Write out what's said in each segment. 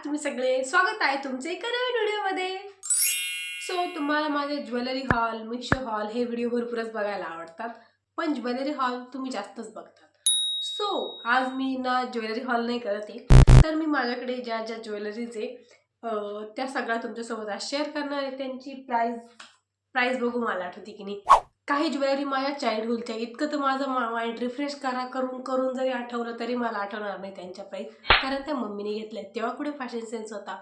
तुम्ही सगळे स्वागत आहे तुमचे एका नवीन व्हिडिओमध्ये। सो तुम्हाला माझे ज्वेलरी हॉल, मिक्सर हॉल हे व्हिडिओ भरपूरच बघायला आवडतात, पण ज्वेलरी हॉल तुम्ही जास्तच बघतात। सो आज मी ना ज्वेलरी हॉल नाही करत आहे, तर मी माझ्याकडे ज्या ज्या ज्वेलरीज आहे त्या सगळ्या तुमच्यासोबत आज शेअर करणार आहे। त्यांची प्राइस बघू मला आठवते की नाही। काही ज्वेलरी माझ्या चाइल्डहुडच्या इतकं तर माझं माइंड रिफ्रेश करून जरी आठवलं तरी मला आठवणार नाही त्यांच्या प्राइस, कारण त्या मम्मीने घेतल्या तेव्हा कुठे फॅशन सेन्स होता।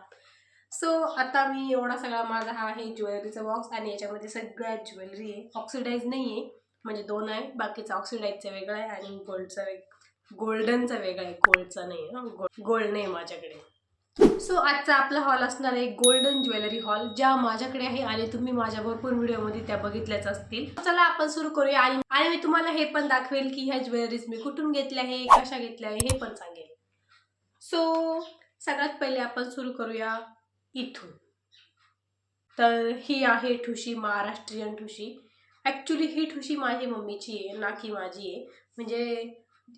सो आता मी एवढा सगळा माझा हा आहे ज्वेलरीचा बॉक्स आणि याच्यामध्ये सगळ्या ज्वेलरी आहे। ऑक्सिडाइज नाही आहे, म्हणजे 2 आहे, बाकीचा ऑक्सिडाइजचा वेगळा आहे आणि गोल्डनचा वेगळा आहे, गोल्डचा नाही, गोल्ड नाही माझ्याकडे। सो आजचा आपला हॉल असणार आहे गोल्डन ज्वेलरी हॉल, ज्या माझ्याकडे आहे आणि तुम्ही माझ्या भरपूर व्हिडिओमध्ये त्या बघितल्याच असतील। चला आपण सुरू करूया आणि मी तुम्हाला हे पण दाखवेल की ह्या ज्वेलरीज मी कुठून घेतल्या आहे, कशा घेतल्या आहे हे पण सांगेल। सो सगळ्यात पहिले आपण सुरू करूया इथून। तर ही आहे ठुशी, महाराष्ट्रीयन ठुशी। ॲक्च्युली ही ठुशी माझी मम्मीची आहे ना की माझी आहे, म्हणजे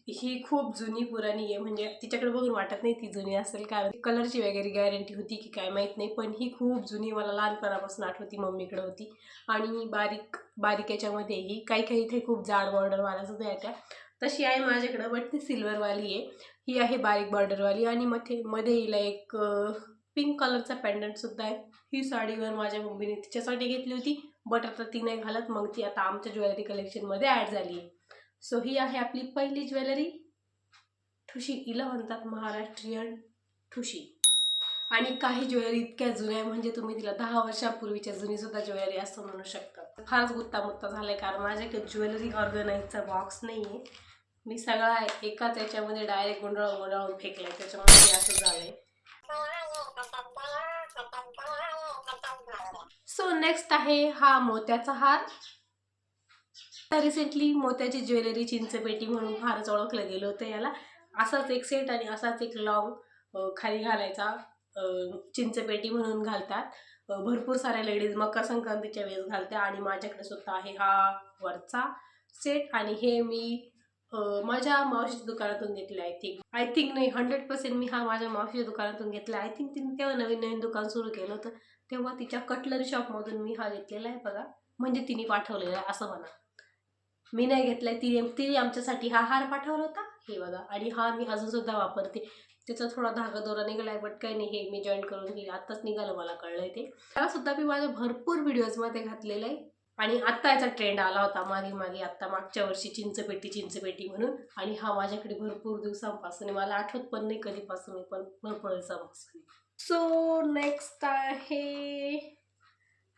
ही खूप जुनी पुराणी आहे, म्हणजे तिच्याकडे बघून वाटत नाही ती जुनी असेल, कारण कलरची वगैरे गॅरंटी होती की काय माहीत नाही, पण ही खूप जुनी मला लहानपणापासून आठवती, मम्मीकडे होती। आणि बारीक याच्यामध्ये ही काही इथे खूप जाड बॉर्डरवाल्या सुद्धा येत्या, तशी आहे माझ्याकडं, बट ती सिल्वरवाली आहे। ही आहे बारीक बॉर्डरवाली आणि मध्ये हिला एक पिंक कलरचा पेंडंट सुद्धा आहे। ही साडीवर माझ्या मम्मीने तिच्यासाठी घेतली होती, बट आता ती नाही घालत, मग ती आता आमच्या ज्वेलरी कलेक्शनमध्ये ॲड झाली आहे। सो ही आहे आपली पहिली ज्वेलरी ठुशी, हिला म्हणतात महाराष्ट्रीयन ठुशी। आणि काही ज्वेलरी इतक्या जुन्या म्हणजे तुम्ही तिला 10 वर्षापूर्वीच्या जुनी सुद्धा ज्वेलरी असं म्हणू शकता। फारच गुत्तामुत्ता झालाय, कारण माझ्याकडे ज्वेलरी ऑर्गनाइजचा बॉक्स नाही आहे, मी सगळा एकाच याच्यामध्ये डायरेक्ट गुंडाळून फेकलाय, त्याच्यामुळे असं झालंय। सो नेक्स्ट आहे हा मोत्याचा हार। रिसेंटली मोत्याची ज्वेलरी चिंचपेटी म्हणून फारच ओळखलं गेलं होतं याला। असाच एक सेट आणि असाच एक लॉंग खाली घालायचा चिंचपेटी म्हणून घालतात भरपूर साऱ्या लेडीज मकर संक्रांतीच्या वेळेस घालतात। आणि माझ्याकडे सुद्धा आहे हा वरचा सेट, आणि हे मी माझ्या मावशीच्या दुकानातून घेतले आय थिंक नाही 100% मी हा माझ्या मावशीच्या दुकानातून घेतला। आय थिंक तिने तेव्हा नवीन दुकान सुरू केलं होतं, तेव्हा तिच्या कटलरी शॉपमधून मी हा घेतलेला आहे बघा, म्हणजे तिने पाठवलेला आहे असं म्हणा, मी नाही घेतलाय, तिने आमच्यासाठी हा हार पाठवला होता, हे बघा। आणि हा मी अजून सुद्धा वापरते, त्याचा थोडा धागा दोरा निघालाय, बट काही नाही, हे मी जॉईन करून घेईल, आत्ताच निघालं मला कळलंय ते। त्याला सुद्धा मी माझ्या भरपूर व्हिडिओजमध्ये घातलेलं आहे, आणि आत्ता याचा ट्रेंड आला होता मागे आत्ता मागच्या वर्षी चिंचपेटी म्हणून, आणि हा माझ्याकडे भरपूर दिवसांपासून, मला आठवत पण नाही कधीपासून, पण भरपूर दिवसांपासून। सो नेक्स्ट आहे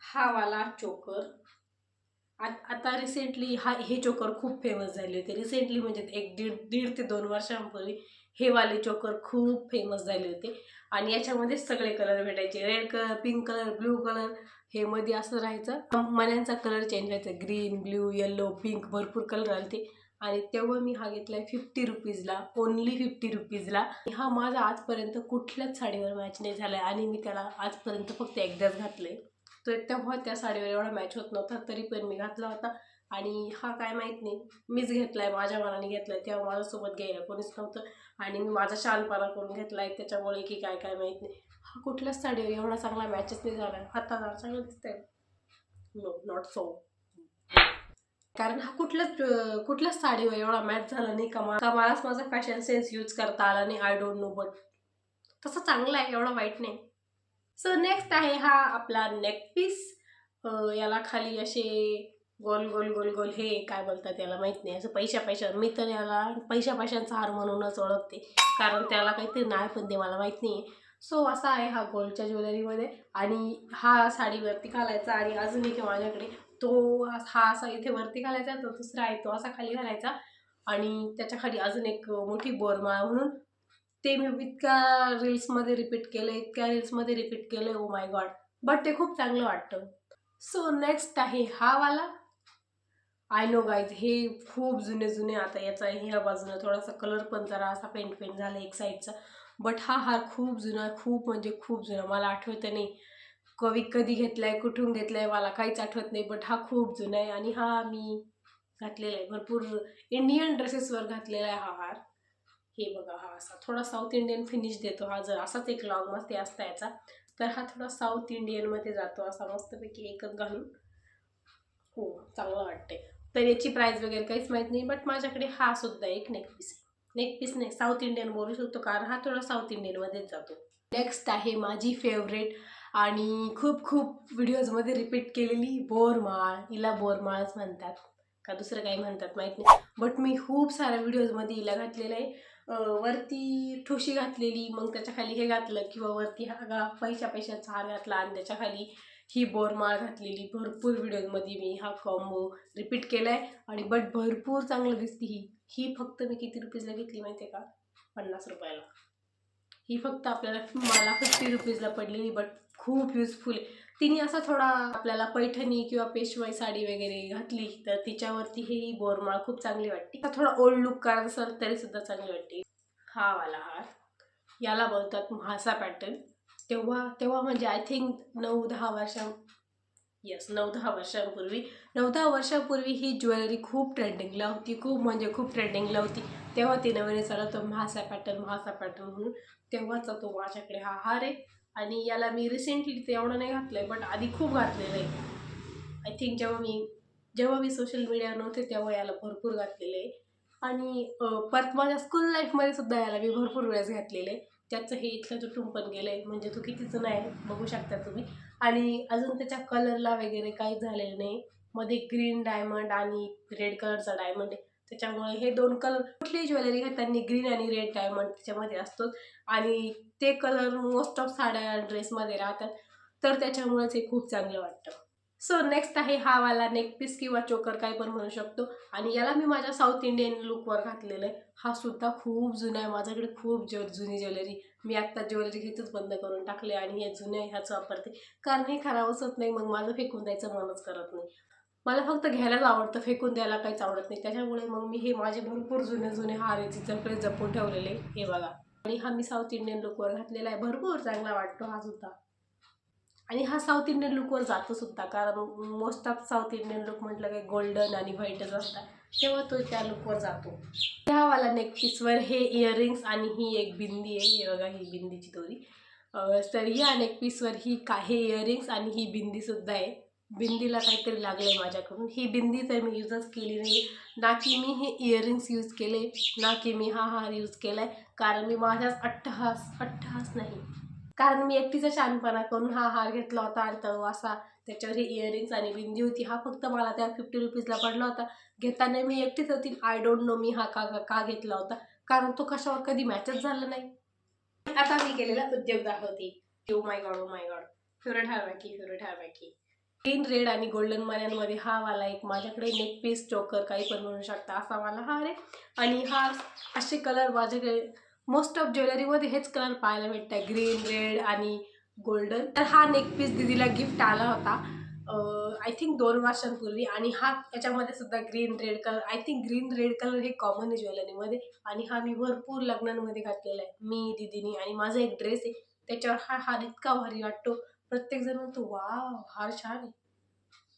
हा वाला चोकर। आता रिसेंटली हे चोकर खूप फेमस झाले होते, रिसेंटली म्हणजे एक दीड ते 2 वर्षांपूर्वी हे वाले चोकर खूप फेमस झाले होते, आणि याच्यामध्ये सगळे कलर भेटायचे, red colour, pink colour, blue colour, हे मध्ये असं राहायचं, मण्यांचा कलर चेंज व्हायचा, ग्रीन, ब्ल्यू, येल्लो, पिंक, भरपूर कलर आले। आणि तेव्हा मी हा घेतलाय 50 रुपीजला, ओनली 50 रुपीजला। हा माझा आजपर्यंत कुठल्याच साडीवर मॅच नाही झालाय, आणि मी त्याला आजपर्यंत फक्त एकदाच घातलंय, तर तेव्हा त्या साडीवर एवढा मॅच होत नव्हता, तरी पण मी घातला होता। आणि हा काय माहीत नाही, मीच घेतलाय, माझ्या मनाने घेतलाय, तेव्हा माझ्यासोबत घ्यायला कोणीच नव्हतं, आणि मी माझा शानपणा करून घेतलाय त्याच्यामुळे की काय माहीत नाही, हा कुठल्याच साडीवर एवढा चांगला मॅचच नाही झाला। आता चांगलं दिसतंय, नो नॉट सो, कारण हा कुठल्याच साडीवर एवढा मॅच झाला नाही का मलाच माझा फॅशन सेन्स यूज करता आला नाही, आय डोंट नो, बट तसं चांगलं आहे, एवढा वाईट नाही। सो नेक्स्ट आहे हा आपला नेक पीस, याला खाली असे गोल गोल गोल गोल, हे काय बोलतात याला माहित नाही, असं पैशावर, मी तर याला पैशांचा हार म्हणूनच ओळखते, कारण त्याला काहीतरी नाव पण ते मला माहित नाही। सो असा आहे हा गोल्डच्या ज्वेलरीमध्ये, आणि हा साडीवरती घालायचा, आणि अजून एक माझ्याकडे, तो हा असा इथे वरती घालायचा, तो दुसरा आहे तो असा खाली घालायचा, आणि त्याच्या खाली अजून एक मोठी बोरमाळ म्हणून, ते मी इतक्या रील्समध्ये रिपीट केलंय, ओ माय गॉड, बट ते खूप चांगलं वाटतं। सो नेक्स्ट आहे हा वाला, आय नो गाईज, हे खूप जुने आता याचा ह्या बाजूला थोडासा कलर पण जरा असा पेंट झाला एक साईडचा, बट हा हार खूप जुना, खूप म्हणजे खूप जुना, मला आठवत नाही कधी घेतलाय, कुठून घेतलाय, मला काहीच आठवत नाही, बट हा खूप जुना आहे, आणि हा मी घातलेला आहे, भरपूर इंडियन ड्रेसेसवर घातलेला आहे हा हार। हे बघा, हा असा थोडा साऊथ इंडियन फिनिश देतो हा. जर असाच एक लॉंग मस्ती असता याचा तर हा थोडा साऊथ इंडियनमध्ये जातो असा मस्तपैकी एकच घालून. हो, चांगलं वाटते. तर याची प्राईस वगैरे काहीच माहीत नाही, बट माझ्याकडे हा सुद्धा एक नेकपीस नेकपीस नाही, साऊथ इंडियन बोलू शकतो, कारण हा थोडा साऊथ इंडियनमध्येच जातो. नेक्स्ट आहे माझी फेवरेट आणि खूप खूप व्हिडिओजमध्ये रिपीट केलेली बोरमाळ. हिला बोरमाळच म्हणतात का दुसरं काही म्हणतात माहीत नाही, बट मी खूप साऱ्या व्हिडिओजमध्ये हिला घातलेलं आहे. वरती ठोशी घातलेली, मग त्याच्या खाली हे घातलं, किंवा वरती हा पैशाचा हार घातला आणि त्याच्या खाली ही बोरमाळ घातलेली. भरपूर व्हिडिओमध्ये मी हा कॉम्बो रिपीट केला आहे आणि बट भरपूर चांगलं दिसते ही फक्त मी किती रुपीजला घेतली माहिती आहे का? 50 रुपयाला. ही फक्त मला 50 रुपीजला पडलेली, बट खूप युजफुल आहे. तिने असा थोडा आपल्याला पैठणी किंवा पेशवाई साडी वगैरे घातली तर तिच्यावरती ही बोरमाळ खूप चांगली वाटते. थोडा ओल्ड लुक करत असेल तरी सुद्धा चांगली वाटते. हा वाला हार, याला बोलतात म्हासा पॅटर्न. तेव्हा म्हणजे आय थिंक 9-10 वर्षांपूर्वी ही ज्वेलरी खूप ट्रेंडिंगला होती, खूप म्हणजे खूप ट्रेंडिंगला होती. तेव्हा ती नवीन चालत तो म्हासा पॅटर्न म्हणून. तेव्हाचा तो माझ्याकडे हा हार आहे. आणि याला मी रिसेंटली ते एवढं नाही घातलंय, बट आधी खूप घातलेलं आहे. आय थिंक जेव्हा मी सोशल मीडिया नव्हते तेव्हा याला भरपूर घातलेलं आहे. आणि परत माझ्या स्कूल लाईफमध्ये सुद्धा याला मी भरपूर वेळेस घातलेलं आहे. त्याचं हे इथलं तुटून पण गेलं आहे, म्हणजे तो किती जुना आहे बघू शकता तुम्ही. आणि अजून त्याच्या कलरला वगैरे काही झालेलं नाही. मध्ये ग्रीन डायमंड आणि रेड कलरचा डायमंड आहे, त्याच्यामुळे हे दोन कलर कुठलीही ज्वेलरी घालताना ग्रीन आणि रेड डायमंड त्याच्यामध्ये असतो. आणि ते कलर मोस्ट ऑफ साड्या ड्रेसमध्ये राहतात, तर त्याच्यामुळेच हे खूप चांगलं वाटतं. सो नेक्स्ट आहे हा वाला नेकपीस किंवा चोकर काही पण म्हणू शकतो. आणि याला मी माझ्या साऊथ इंडियन लुकवर घातलेलं आहे. हा सुद्धा खूप जुना आहे, माझ्याकडे खूप जुनी ज्वेलरी. मी आत्ता ज्वेलरी घेतच बंद करून टाकले आणि हे जुने ह्याच वापरते, कारण हे खराबच होत नाही, मग माझं फेकून द्यायचं मनच करत नाही. मला फक्त घ्यायलाच आवडतं, फेकून द्यायला काहीच आवडत नाही. त्याच्यामुळे मग मी हे माझे भरपूर जुने हार सगळे जपून ठेवलेले. हे बघा, आणि हा मी साऊथ इंडियन लुकवर घातलेला आहे, भरपूर चांगला वाटतो हा सुद्धा. आणि हा साऊथ इंडियन लुकवर जातो सुद्धा, कारण most of south Indian look म्हटलं काही गोल्डन आणि व्हाईटच असतात, तेव्हा तो त्या लुकवर जातो. ह्यावाला नेकपीसवर हे इयरिंग्स आणि ही एक बिंदी आहे. हे बघा, ही बिंदीची दोरी. तर या नेकपीसवर हे इयरिंग्स आणि ही बिंदी सुद्धा आहे. बिंदीला काहीतरी लागलं आहे माझ्याकडून. ही बिंदी तर मी यूजच केली नाही, ना की मी हे इयरिंग्स यूज केले, ना की मी हा हार यूज केला आहे, कारण मी माझ्याच अट्टहास नाही, कारण मी एकटीचा शहाणपणा करून हा हार घेतला होता. आणि तो असा त्याच्यावर ही इयरिंग्स आणि बिंदी होती. हा फक्त मला त्या 50 रुपीजला पडला होता. घेताना मी एकटीच होती. आय डोंट नो मी हा का घेतला होता, कारण तो कशावर कधी मॅचच झाला नाही. आता मी केलेला उद्योग दाखवते. ओ माय गॉड, फेवरेट हार ग्रीन, रेड आणि गोल्डन मण्यांमध्ये हा वाला एक माझ्याकडे नेकपीस, चोकर काही पण म्हणू शकता असा वाला हार आहे. आणि हा असे कलर माझ्याकडे मोस्ट ऑफ ज्वेलरीमध्ये हेच कलर पाहायला भेटतात, ग्रीन, रेड आणि गोल्डन. तर हा नेकपीस दीदीला गिफ्ट आला होता आय थिंक 2 वर्षांपूर्वी. आणि हा त्याच्यामध्ये सुद्धा green red colour, I think green red colour हे कॉमन आहे ज्वेलरीमध्ये. आणि हा मी भरपूर लग्नांमध्ये घातलेला आहे, मी, दीदीनी. आणि माझा एक ड्रेस आहे त्याच्यावर हा हार इतका भारी वाटतो, प्रत्येक जण म्हणतो वाव हार छान आहे,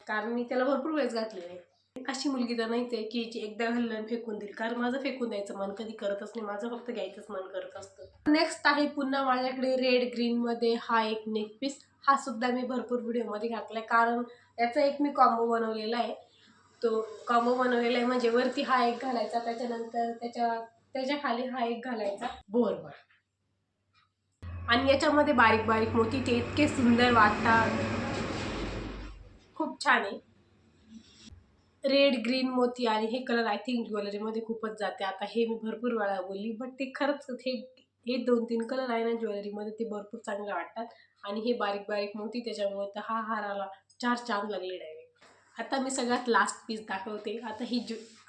कारण मी त्याला भरपूर वेळेस घातलेलं आहे. अशी मुलगी तर नाहीच आहे की जी एकदा घालून फेकून देईल, कारण माझं फेकून द्यायचं मन कधी करतच नाही, माझं फक्त घ्यायचंच मन करत असतं. नेक्स्ट आहे पुन्हा माझ्याकडे रेड ग्रीन मध्ये हा एक नेकपीस. हा सुद्धा मी भरपूर व्हिडिओमध्ये घातलाय, कारण याचा एक मी कॉम्बो बनवलेला आहे. तो कॉम्बो बनवलेला आहे म्हणजे वरती हा एक घालायचा, त्याच्यानंतर त्याच्या खाली हा एक घालायचा बोरमाळ. आणि याच्यामध्ये बारीक बारीक मोती, ते इतके सुंदर वाटतात, खूप छान आहे. रेड ग्रीन मोती आणि हे कलर आय थिंक ज्वेलरीमध्ये खूपच जाते. आता हे मी भरपूर वेळा बोलली, बट ते खरंच हे 2-3 कलर आहे ना ज्वेलरीमध्ये, ते भरपूर चांगले वाटतात. आणि हे बारीक बारीक मोती त्याच्यामुळे तर हा हाराला 4 चांद लागले डायरेक्ट. आता मी सगळ्यात लास्ट पीस दाखवते.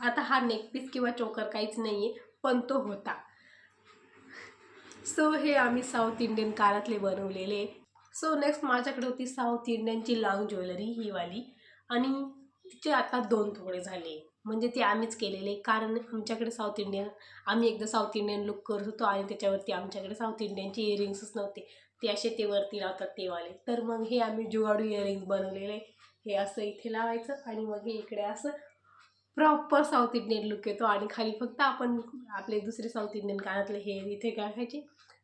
आता हा नेकपीस किंवा चोकर काहीच नाही आहे, पण तो होता. सो हे आम्ही साऊथ इंडियन काळातले बनवलेले. सो नेक्स्ट माझ्याकडे होती साऊथ इंडियनची लॉंग ज्वेलरी ही वाली. आणि तिचे आता 2 तुकडे झाले, म्हणजे ते आम्हीच केलेले, कारण आमच्याकडे आम्ही एकदा साऊथ इंडियन लुक करत होतो आणि त्याच्यावरती आमच्याकडे साऊथ इंडियनचे इयरिंग्सच नव्हते, ते असे ते वरती लावतात ते वाले. तर मग हे आम्ही जुगाडू इयरिंग्स बनवलेले. हे असं इथे लावायचं आणि मग हे इकडे असं प्रॉपर साऊथ इंडियन लुक येतो आणि खाली फक्त आपण आपले दुसरे साऊथ इंडियन कानातले हे इथे घालायचे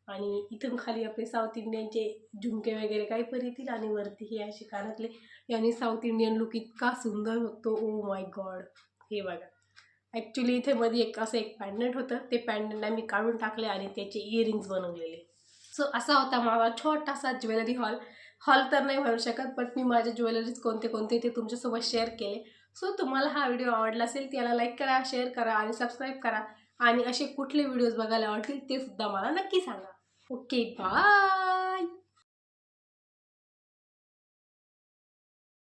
आणि इथून खाली आपले साऊथ इंडियनचे झुमके वगैरे काही पण येतील आणि वरती हे असे कानातले. याने साऊथ इंडियन लुक इतका सुंदर होतो. Oh my God. हे बघा, ॲक्च्युली इथे मध्ये असं एक पॅन्डंट होतं, ते पॅन्डंट मी काढून टाकले आणि त्याचे इयरिंग्स बनवलेले. सो असा होता माझा छोटासा ज्वेलरी हॉल तर नाही म्हणू शकत, बट मी माझे ज्वेलरीज कोणते ते तुमच्यासोबत शेअर केले. सो तुम्हाला हा व्हिडिओ आवडला असेल त्याला लाईक करा, शेअर करा आणि सबस्क्राईब करा आणि असे कुठले व्हिडिओज बघायला आवडतील ते सुद्धा मला नक्की सांगा. Okay, bye.